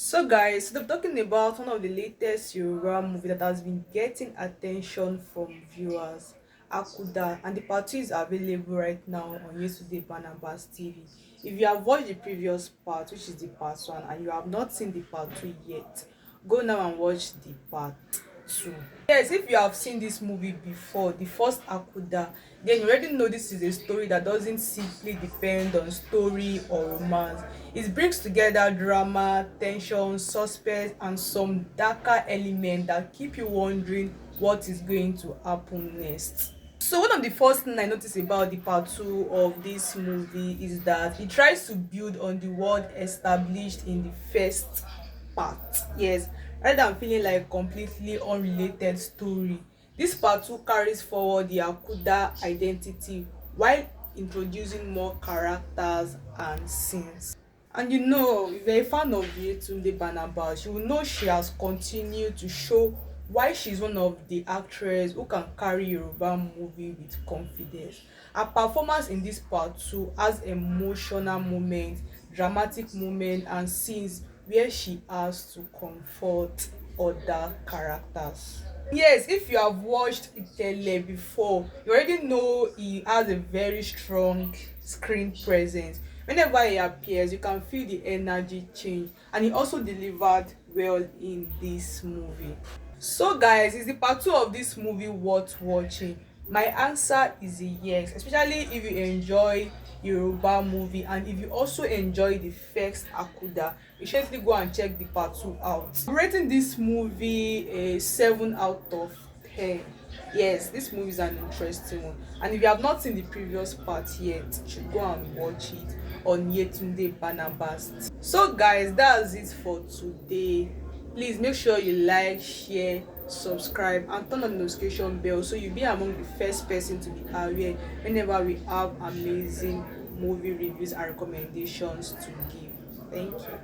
So guys, so I'm talking about one of the latest Yoruba movie that has been getting attention from viewers, Akuda, and the part 2 is available right now on Yetunde Barnabas TV. If you have watched the previous part, which is the part 1, and you have not seen the part 2 yet, go now and watch the part 2. Yes, if you have seen this movie before, the first Akuda, then you already know this is a story that doesn't simply depend on story or romance. It brings together drama, tension, suspense, and some darker elements that keep you wondering what is going to happen next. So one of the first things I noticed about the part 2 of this movie is that it tries to build on the world established in the first part. Yes, rather than feeling like completely unrelated story, this part 2 carries forward the Akuda identity while introducing more characters and scenes. And you know, if you're a fan of Yetunde Barnabas, you will know she has continued to show why she's one of the actresses who can carry Yoruba movie with confidence. Her performance in this part 2 has emotional moments, dramatic moments, and scenes where she has to comfort other characters. Yes, if you have watched Itele before, you already know he has a very strong screen presence. Whenever he appears, you can feel the energy change, and he also delivered well in this movie. So guys, is the part 2 of this movie worth watching? My answer is a yes, especially if you enjoy Yoruba movie, and if you also enjoy the first Akuda, you should go and check the part 2 out. I'm rating this movie a 7 out of 10. Yes, this movie is an interesting one, and if you have not seen the previous part yet, you should go and watch it on Yetunde Barnabas. So guys, that's it for today. Please make sure you like, share, subscribe, and turn on the notification bell so you'll be among the first person to be aware whenever we have amazing movie reviews and recommendations to give. Thank you.